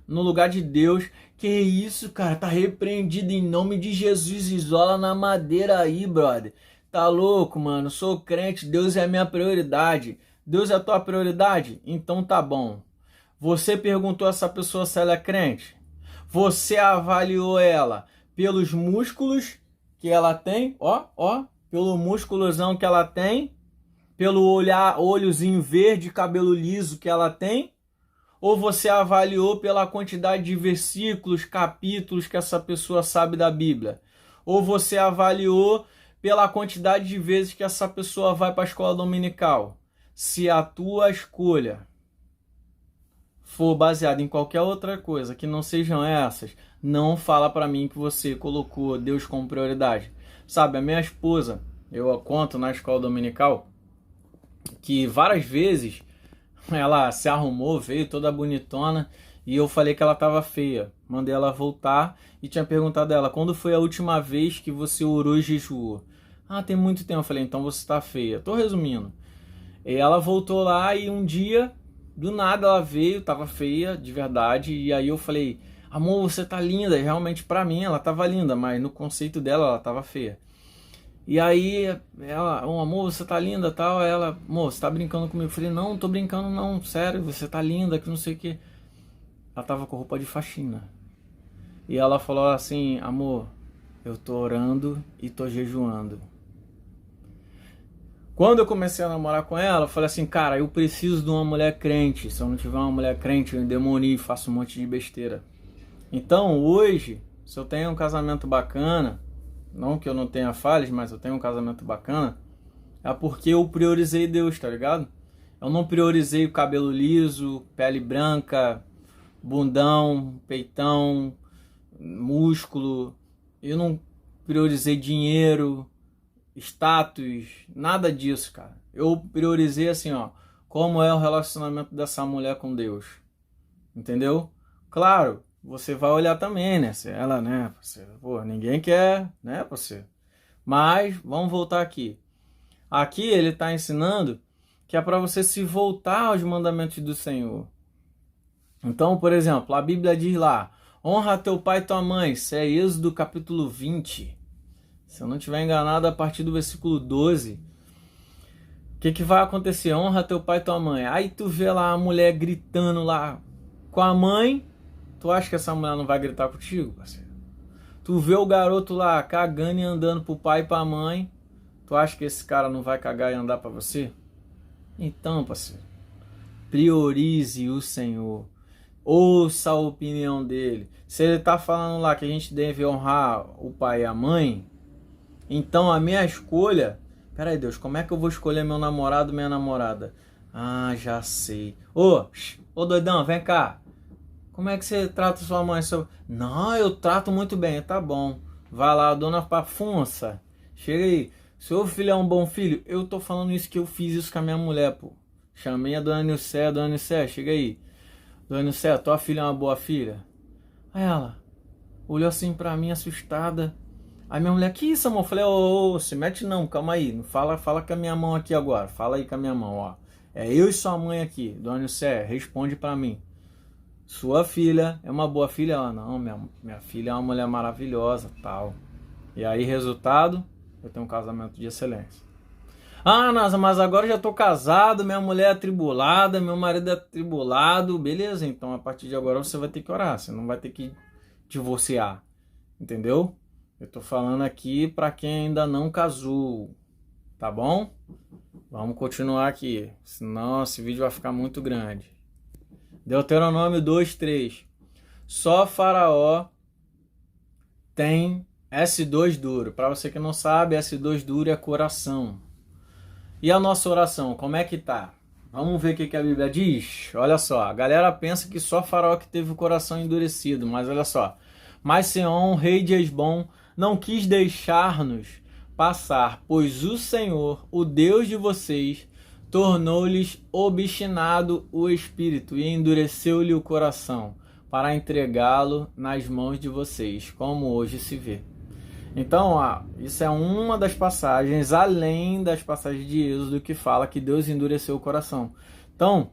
A: no lugar de Deus. Que isso, cara, tá repreendido em nome de Jesus, isola na madeira aí, brother. Tá louco, mano, sou crente, Deus é a minha prioridade. Deus é a tua prioridade? Então tá bom. Você perguntou a essa pessoa se ela é crente? Você avaliou ela pelos músculos que ela tem, pelo músculozão que ela tem, pelo olhozinho verde, cabelo liso que ela tem? Ou você avaliou pela quantidade de versículos, capítulos que essa pessoa sabe da Bíblia? Ou você avaliou pela quantidade de vezes que essa pessoa vai para a escola dominical? Se a tua escolha for baseada em qualquer outra coisa que não sejam essas, não fala para mim que você colocou Deus como prioridade. Sabe, a minha esposa, eu conto na escola dominical, que várias vezes ela se arrumou, veio toda bonitona, e eu falei que ela estava feia. Mandei ela voltar e tinha perguntado a ela, quando foi a última vez que você orou e jejuou? Ah, tem muito tempo. Eu falei, então você está feia. Tô resumindo. E ela voltou lá e um dia, do nada ela veio, tava feia, de verdade, e aí eu falei, amor, você tá linda. E realmente pra mim ela tava linda, mas no conceito dela ela tava feia. E aí ela, amor, você tá linda, tal. Ela, amor, você tá brincando comigo? Eu falei, não tô brincando não, sério, você tá linda, que não sei o que. Ela tava com roupa de faxina. E ela falou assim, amor, eu tô orando e tô jejuando. Quando eu comecei a namorar com ela, eu falei assim, cara, eu preciso de uma mulher crente. Se eu não tiver uma mulher crente, eu endemonio e faço um monte de besteira. Então, hoje, se eu tenho um casamento bacana, não que eu não tenha falhas, mas eu tenho um casamento bacana, é porque eu priorizei Deus, tá ligado? Eu não priorizei o cabelo liso, pele branca, bundão, peitão, músculo. Eu não priorizei dinheiro, status, nada disso, cara. Eu priorizei assim, como é o relacionamento dessa mulher com Deus. Entendeu? Claro, você vai olhar também, né? Se ela, né? Você, ninguém quer, né? Você. Mas, vamos voltar aqui. Aqui ele está ensinando que é para você se voltar aos mandamentos do Senhor. Então, por exemplo, a Bíblia diz lá, honra teu pai e tua mãe. Isso é Êxodo capítulo 20. Se eu não estiver enganado, a partir do versículo 12. O que vai acontecer? Honra teu pai e tua mãe. Aí tu vê lá a mulher gritando lá com a mãe. Tu acha que essa mulher não vai gritar contigo, parceiro? Tu vê o garoto lá cagando e andando pro pai e pra mãe. Tu acha que esse cara não vai cagar e andar pra você? Então, parceiro, priorize o Senhor. Ouça a opinião dele. Se ele tá falando lá que a gente deve honrar o pai e a mãe, então a minha escolha... Peraí, Deus, como é que eu vou escolher meu namorado, minha namorada? Ah, já sei. Ô doidão, vem cá. Como é que você trata sua mãe? Não, eu trato muito bem. Tá bom. Vai lá, dona Pafunça. Chega aí. Seu filho é um bom filho? Eu tô falando isso que eu fiz isso com a minha mulher, pô. Chamei a dona Nilcé, chega aí. Dona Nilcé, tua filha é uma boa filha? Aí ela olhou assim pra mim, assustada. Aí minha mulher, que isso, amor? Eu falei, se mete não, calma aí. Não fala com a minha mão aqui agora. Fala aí com a minha mão, ó. É eu e sua mãe aqui. Dona Nilcé, responde pra mim. Sua filha é uma boa filha? Ela, não, minha filha é uma mulher maravilhosa, tal. E aí, resultado, eu tenho um casamento de excelência. Ah, Nasa, mas agora eu já tô casado, minha mulher é atribulada, meu marido é atribulado. Beleza, então a partir de agora você vai ter que orar, você não vai ter que divorciar. Entendeu? Eu tô falando aqui para quem ainda não casou, tá bom? Vamos continuar aqui, senão esse vídeo vai ficar muito grande. Deuteronômio 2:3. Só Faraó tem S2 duro. Para você que não sabe, S2 duro é coração. E a nossa oração, como é que tá? Vamos ver o que a Bíblia diz? Olha só, a galera pensa que só Faraó que teve o coração endurecido, mas olha só. Mas Seom, rei de Hesbom, não quis deixar-nos passar, pois o Senhor, o Deus de vocês, tornou-lhes obstinado o espírito e endureceu-lhe o coração, para entregá-lo nas mãos de vocês, como hoje se vê. Então, isso é uma das passagens, além das passagens de Êxodo, que fala que Deus endureceu o coração. Então,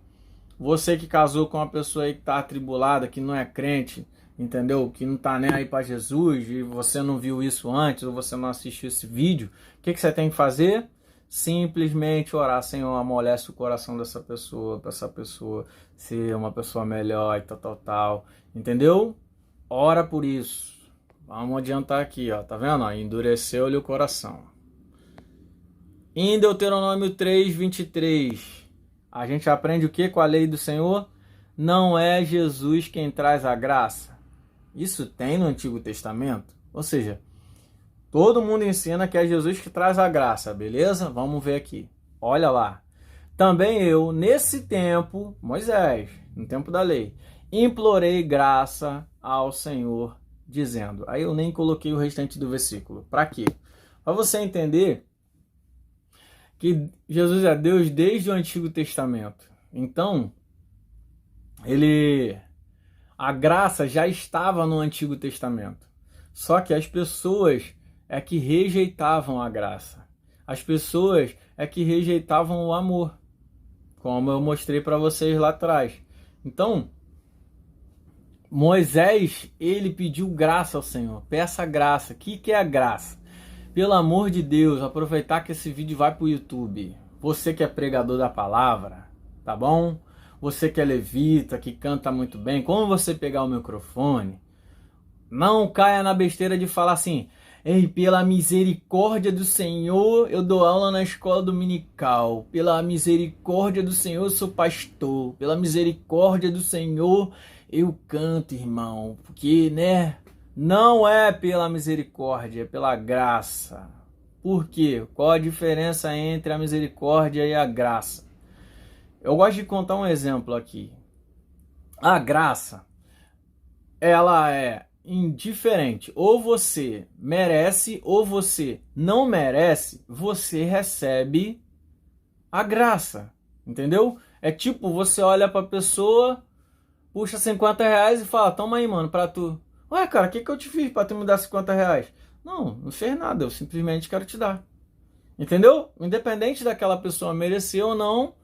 A: você que casou com uma pessoa aí que está atribulada, que não é crente, entendeu? Que não está nem aí para Jesus, e você não viu isso antes, ou você não assistiu esse vídeo, o que você tem que fazer? Simplesmente orar: Senhor, amolece o coração dessa pessoa, para essa pessoa ser uma pessoa melhor e tal, entendeu? Ora por isso. Vamos adiantar aqui, ó, tá vendo? Ó, endureceu-lhe o coração. Em Deuteronômio 3:23, a gente aprende o que com a lei do Senhor? Não é Jesus quem traz a graça. Isso tem no Antigo Testamento? Ou seja, todo mundo ensina que é Jesus que traz a graça, beleza? Vamos ver aqui. Olha lá. Também eu, nesse tempo, Moisés, no tempo da lei, implorei graça ao Senhor, dizendo. Aí eu nem coloquei o restante do versículo. Para quê? Para você entender que Jesus é Deus desde o Antigo Testamento. Então, a graça já estava no Antigo Testamento. Só que as pessoas é que rejeitavam a graça. As pessoas é que rejeitavam o amor, como eu mostrei para vocês lá atrás. Então, Moisés, ele pediu graça ao Senhor. Peça graça. O que é a graça? Pelo amor de Deus, aproveitar que esse vídeo vai para o YouTube. Você que é pregador da palavra, tá bom? Você que é levita, que canta muito bem, como você pegar o microfone, não caia na besteira de falar assim: ei, pela misericórdia do Senhor, eu dou aula na escola dominical. Pela misericórdia do Senhor, eu sou pastor. Pela misericórdia do Senhor, eu canto, irmão. Porque, né, não é pela misericórdia, é pela graça. Por quê? Qual a diferença entre a misericórdia e a graça? Eu gosto de contar um exemplo aqui. A graça, ela é indiferente. Ou você merece ou você não merece, você recebe a graça. Entendeu? É tipo, você olha pra pessoa, puxa R$ 50 e fala: toma aí, mano, pra tu. Ué, cara, o que eu te fiz pra tu me dar R$ 50? Não fez nada, eu simplesmente quero te dar. Entendeu? Independente daquela pessoa merecer ou não,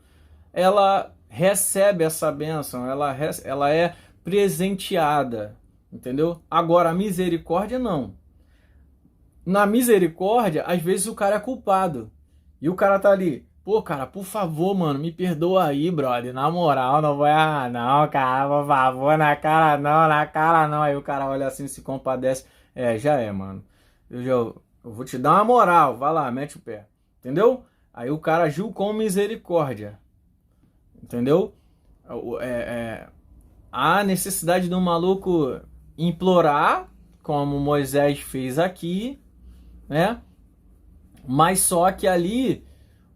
A: ela recebe essa bênção, ela é presenteada, entendeu? Agora, a misericórdia não. Na misericórdia, às vezes o cara é culpado. E o cara tá ali: pô, cara, por favor, mano, me perdoa aí, brother. Na moral, não vai, não, cara, por favor, na cara não. Aí o cara olha assim, se compadece. Já é, mano. Eu vou te dar uma moral, vai lá, mete o pé. Entendeu? Aí o cara agiu com misericórdia. Entendeu? Há necessidade de um maluco implorar, como Moisés fez aqui, né? Mas só que ali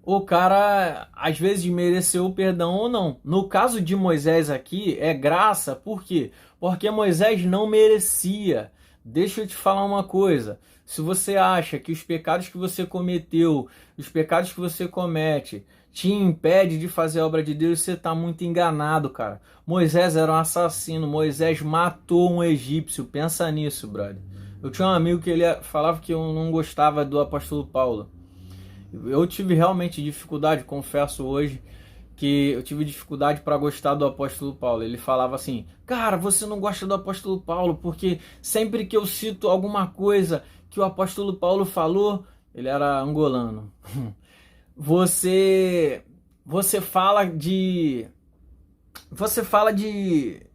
A: o cara às vezes mereceu o perdão ou não. No caso de Moisés aqui é graça, por quê? Porque Moisés não merecia. Deixa eu te falar uma coisa: se você acha que os pecados que você cometeu, os pecados que você comete, te impede de fazer a obra de Deus, você está muito enganado, cara. Moisés era um assassino, Moisés matou um egípcio, pensa nisso, brother. Eu tinha um amigo que ele falava que eu não gostava do apóstolo Paulo. Eu tive realmente dificuldade, confesso hoje, que eu tive dificuldade para gostar do apóstolo Paulo. Ele falava assim: cara, você não gosta do apóstolo Paulo porque sempre que eu cito alguma coisa que o apóstolo Paulo falou, ele era angolano, você fala de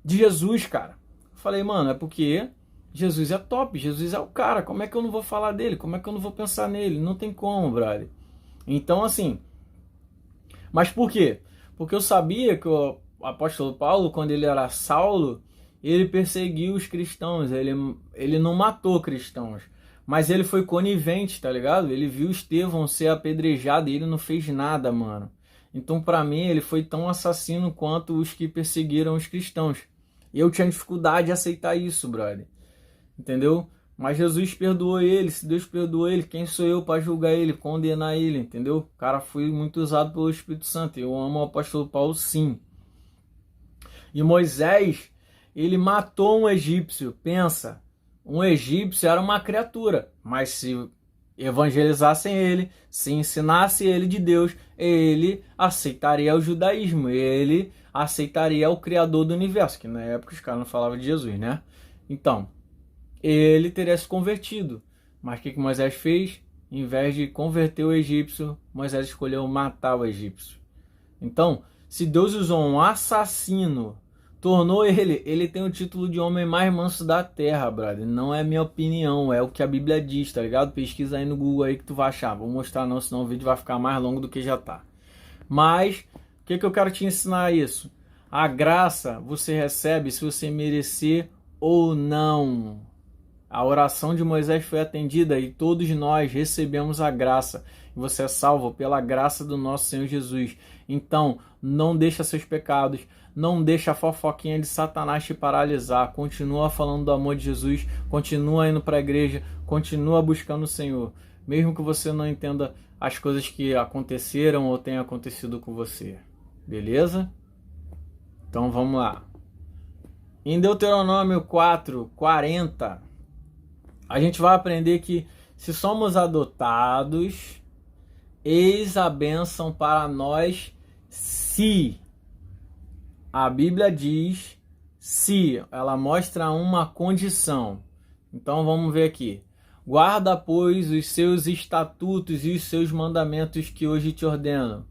A: Jesus, cara. Eu falei: mano, é porque Jesus é top, Jesus é o cara, como é que eu não vou falar dele? Como é que eu não vou pensar nele? Não tem como, brother. Então, assim, mas por quê? Porque eu sabia que o apóstolo Paulo, quando ele era Saulo, ele perseguiu os cristãos, ele não matou cristãos, mas ele foi conivente, tá ligado? Ele viu Estevão ser apedrejado e ele não fez nada, mano. Então, pra mim, ele foi tão assassino quanto os que perseguiram os cristãos. E eu tinha dificuldade de aceitar isso, brother. Entendeu? Mas Jesus perdoou ele. Se Deus perdoou ele, quem sou eu para julgar ele, condenar ele, entendeu? O cara foi muito usado pelo Espírito Santo. Eu amo o apóstolo Paulo, sim. E Moisés, ele matou um egípcio. Pensa, um egípcio era uma criatura, mas se evangelizassem ele, se ensinasse ele de Deus, ele aceitaria o judaísmo, ele aceitaria o Criador do universo, que na época os caras não falavam de Jesus, né? Então, ele teria se convertido. Mas o que Moisés fez? Em vez de converter o egípcio, Moisés escolheu matar o egípcio. Então, se Deus usou um assassino, tornou ele tem o título de homem mais manso da terra, brother. Não é minha opinião, é o que a Bíblia diz, tá ligado? Pesquisa aí no Google aí que tu vai achar. Vou mostrar não, senão o vídeo vai ficar mais longo do que já tá. Mas, o que eu quero te ensinar isso? A graça você recebe se você merecer ou não. A oração de Moisés foi atendida e todos nós recebemos a graça. Você é salvo pela graça do nosso Senhor Jesus. Então, não deixa seus pecados, não deixa a fofoquinha de Satanás te paralisar. Continua falando do amor de Jesus, continua indo para a igreja, continua buscando o Senhor. Mesmo que você não entenda as coisas que aconteceram ou tenham acontecido com você. Beleza? Então vamos lá. Em Deuteronômio 4:40, a gente vai aprender que se somos adotados, eis a bênção para nós se. A Bíblia diz se, ela mostra uma condição. Então vamos ver aqui. Guarda, pois, os seus estatutos e os seus mandamentos que hoje te ordeno.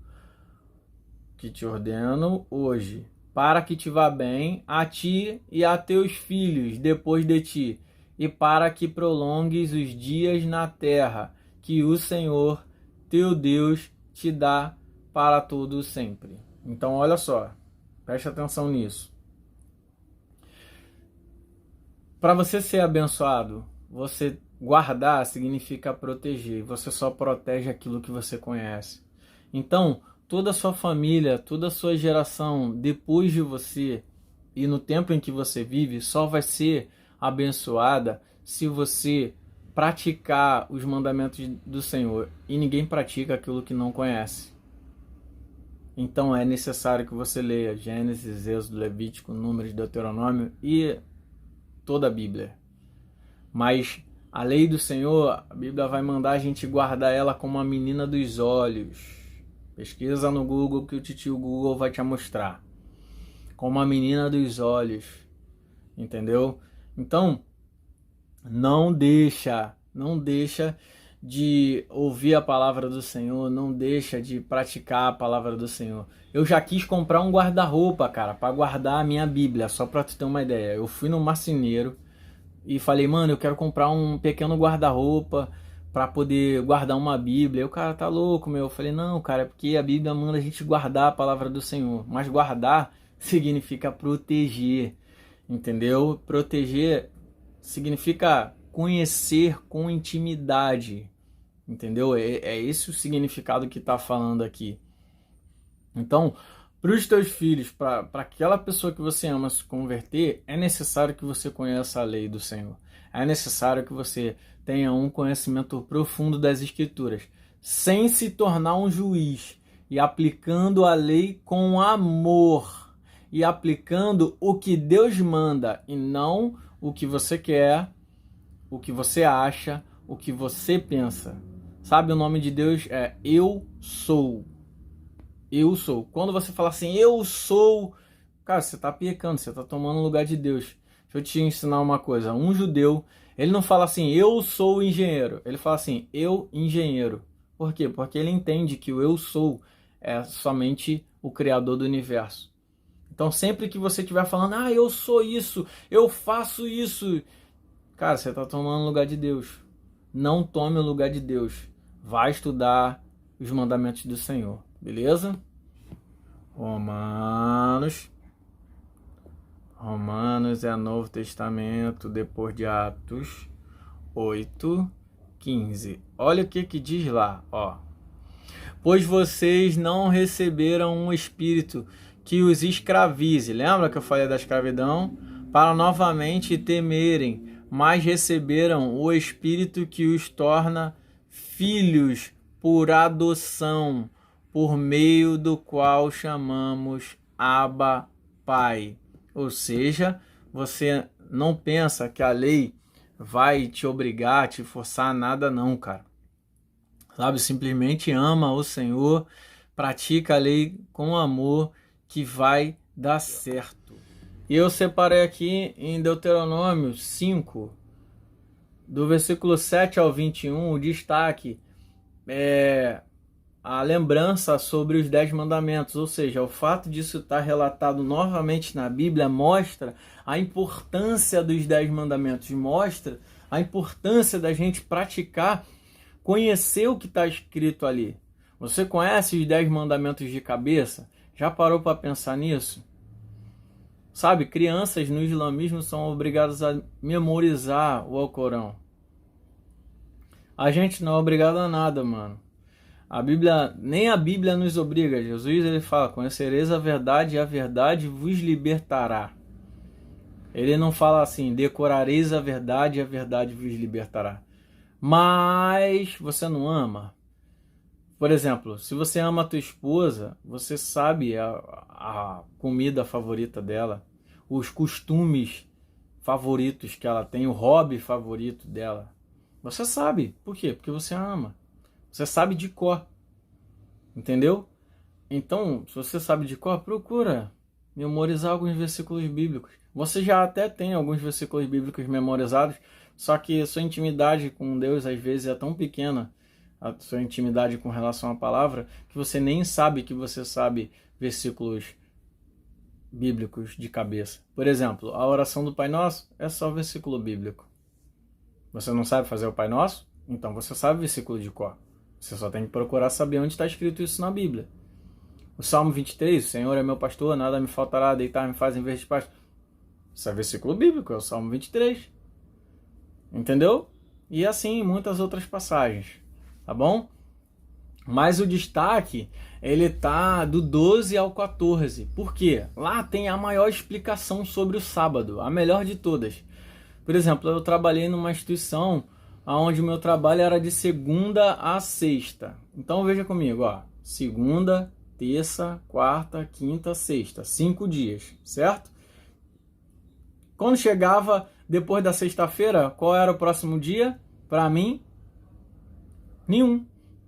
A: Que te ordeno hoje, para que te vá bem a ti e a teus filhos depois de ti, e para que prolongues os dias na terra, que o Senhor, teu Deus, te dá para todo sempre. Então, olha só, preste atenção nisso. Para você ser abençoado, você guardar significa proteger. Você só protege aquilo que você conhece. Então, toda a sua família, toda a sua geração depois de você e no tempo em que você vive só vai ser abençoada se você praticar os mandamentos do Senhor. E ninguém pratica aquilo que não conhece. Então é necessário que você leia Gênesis, Êxodo, Levítico, Números, Deuteronômio e toda a Bíblia. Mas a lei do Senhor, a Bíblia vai mandar a gente guardar ela como a menina dos olhos. Pesquisa no Google que o titio Google vai te mostrar. Como a menina dos olhos. Entendeu? Então, não deixa de ouvir a palavra do Senhor, não deixa de praticar a palavra do Senhor. Eu já quis comprar um guarda-roupa, cara, para guardar a minha Bíblia, só para tu ter uma ideia. Eu fui no marceneiro e falei, mano, eu quero comprar um pequeno guarda-roupa para poder guardar uma Bíblia. E o cara tá louco, meu. Eu falei, não, cara, é porque a Bíblia manda a gente guardar a palavra do Senhor. Mas guardar significa proteger, entendeu? Proteger significa conhecer com intimidade, entendeu? É esse o significado que está falando aqui. Então, para os teus filhos, para aquela pessoa que você ama se converter, é necessário que você conheça a lei do Senhor. É necessário que você tenha um conhecimento profundo das Escrituras, sem se tornar um juiz e aplicando a lei com amor e aplicando o que Deus manda e não o que você quer, o que você acha, o que você pensa. Sabe, o nome de Deus é Eu Sou. Eu sou. Quando você fala assim, eu sou, cara, você está pecando, você está tomando o lugar de Deus. Deixa eu te ensinar uma coisa. Um judeu, ele não fala assim, eu sou engenheiro. Ele fala assim, eu engenheiro. Por quê? Porque ele entende que o eu sou é somente o Criador do universo. Então, sempre que você estiver falando, eu sou isso, eu faço isso, cara, você está tomando o lugar de Deus. Não tome o lugar de Deus. Vai estudar os mandamentos do Senhor. Beleza? Romanos é Novo Testamento, depois de Atos 8:15. Olha o que diz lá, ó. Pois vocês não receberam um espírito que os escravize. Lembra que eu falei da escravidão? Para novamente temerem, mas receberam o espírito que os torna filhos por adoção, por meio do qual chamamos Abba, Pai. Ou seja, você não pensa que a lei vai te obrigar, te forçar a nada não, cara. Sabe, simplesmente ama o Senhor, pratica a lei com amor que vai dar certo. E eu separei aqui em Deuteronômio 5, do versículo 7 ao 21, o destaque é a lembrança sobre os 10 mandamentos, ou seja, o fato disso estar relatado novamente na Bíblia mostra a importância dos 10 mandamentos, mostra a importância da gente praticar, conhecer o que está escrito ali. Você conhece os 10 mandamentos de cabeça? Já parou para pensar nisso? Sabe, crianças no islamismo são obrigadas a memorizar o Alcorão. A gente não é obrigado a nada, mano. A Bíblia, nem a Bíblia nos obriga. Jesus ele fala: conhecereis a verdade e a verdade vos libertará. Ele não fala assim: decorareis a verdade e a verdade vos libertará. Mas você não ama? Por exemplo, se você ama a tua esposa, você sabe a comida favorita dela, os costumes favoritos que ela tem, o hobby favorito dela. Você sabe. Por quê? Porque você ama. Você sabe de cor. Entendeu? Então, se você sabe de cor, procura memorizar alguns versículos bíblicos. Você já até tem alguns versículos bíblicos memorizados, só que a sua intimidade com Deus às vezes é tão pequena, a sua intimidade com relação à palavra, que você nem sabe que você sabe versículos bíblicos de cabeça. Por exemplo, a oração do Pai Nosso é só versículo bíblico. Você não sabe fazer o Pai Nosso? Então você sabe o versículo de cor. Você só tem que procurar saber onde está escrito isso na Bíblia. O Salmo 23, o Senhor é meu pastor, nada me faltará, deitar-me faz em vez de pasto. Isso é versículo bíblico, é o Salmo 23. Entendeu? E assim, muitas outras passagens. Tá bom? Mas o destaque, ele tá do 12 ao 14. Por quê? Lá tem a maior explicação sobre o sábado, a melhor de todas. Por exemplo, eu trabalhei numa instituição onde o meu trabalho era de segunda a sexta. Então veja comigo, ó. Segunda, terça, quarta, quinta, sexta. 5 dias, certo? Quando chegava depois da sexta-feira, qual era o próximo dia? Para mim, nenhum.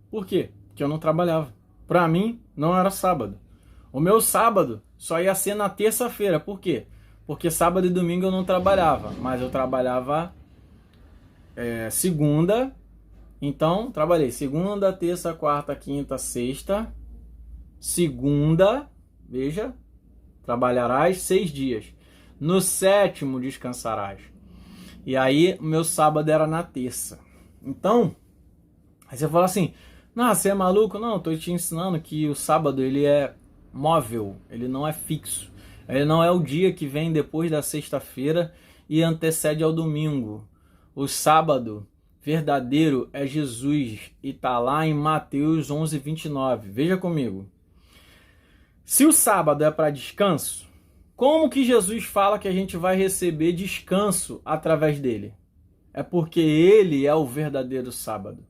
A: Por quê? Porque eu não trabalhava. Para mim, não era sábado. O meu sábado só ia ser na terça-feira. Por quê? Porque sábado e domingo eu não trabalhava, mas eu trabalhava segunda. Então, trabalhei segunda, terça, quarta, quinta, sexta. Segunda, veja, trabalharás 6 dias. No 7º descansarás. E aí, o meu sábado era na terça. Então, aí você fala assim: não, você é maluco? Não, estou te ensinando que o sábado ele é móvel, ele não é fixo. Ele não é o dia que vem depois da sexta-feira e antecede ao domingo. O sábado verdadeiro é Jesus e está lá em Mateus 11:29. Veja comigo. Se o sábado é para descanso, como que Jesus fala que a gente vai receber descanso através dele? É porque ele é o verdadeiro sábado.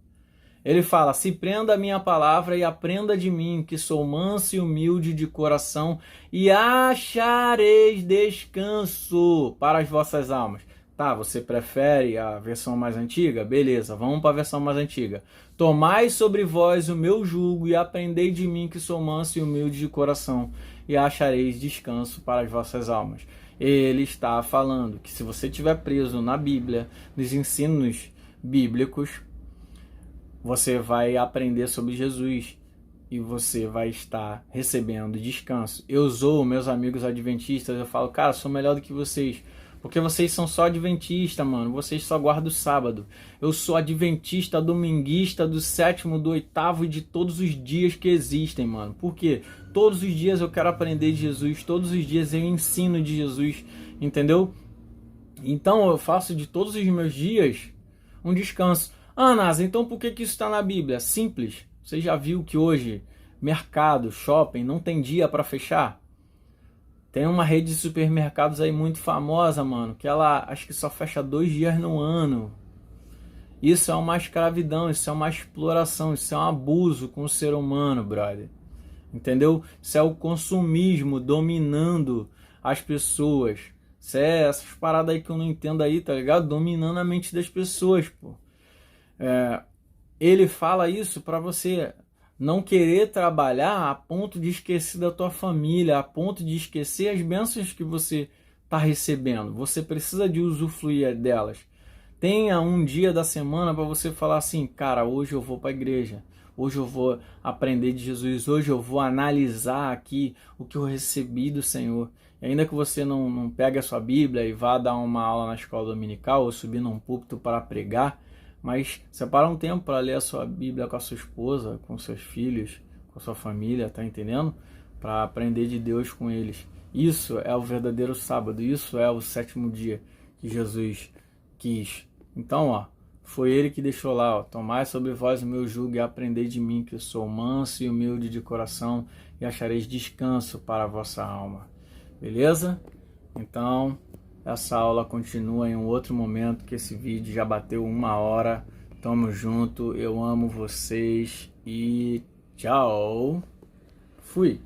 A: Ele fala: se prenda a minha palavra e aprenda de mim, que sou manso e humilde de coração, e achareis descanso para as vossas almas. Tá, você prefere a versão mais antiga? Beleza, vamos para a versão mais antiga. Tomai sobre vós o meu jugo e aprendei de mim, que sou manso e humilde de coração, e achareis descanso para as vossas almas. Ele está falando que se você estiver preso na Bíblia, nos ensinos bíblicos, você vai aprender sobre Jesus e você vai estar recebendo descanso. Eu zoo meus amigos adventistas, eu falo: cara, sou melhor do que vocês, porque vocês são só adventistas, mano, vocês só guardam o sábado. Eu sou adventista, dominguista, do 7º, do 8º e de todos os dias que existem, mano. Por quê? Todos os dias eu quero aprender de Jesus, todos os dias eu ensino de Jesus, entendeu? Então eu faço de todos os meus dias um descanso. Ah, Nasa, então por que isso está na Bíblia? Simples. Você já viu que hoje mercado, shopping, não tem dia para fechar? Tem uma rede de supermercados aí muito famosa, mano, que ela acho que só fecha 2 dias no ano. Isso é uma escravidão, isso é uma exploração, isso é um abuso com o ser humano, brother. Entendeu? Isso é o consumismo dominando as pessoas, Isso é essas paradas aí que eu não entendo aí, tá ligado? Dominando a mente das pessoas, pô. Ele fala isso para você não querer trabalhar a ponto de esquecer da tua família, a ponto de esquecer as bênçãos que você está recebendo. Você precisa de usufruir delas. Tenha um dia da semana para você falar assim, cara, hoje eu vou para a igreja, hoje eu vou aprender de Jesus, hoje eu vou analisar aqui o que eu recebi do Senhor. E ainda que você não pegue a sua Bíblia e vá dar uma aula na escola dominical ou subir num púlpito para pregar, mas separa um tempo para ler a sua Bíblia com a sua esposa, com seus filhos, com a sua família, tá entendendo? Para aprender de Deus com eles. Isso é o verdadeiro sábado, isso é o sétimo dia que Jesus quis. Então, ó, foi ele que deixou lá, ó, tomai sobre vós o meu jugo e aprendei de mim, que eu sou manso e humilde de coração, e achareis descanso para a vossa alma. Beleza? Então, essa aula continua em um outro momento, que esse vídeo já bateu 1 hora. Tamo junto, eu amo vocês e tchau. Fui.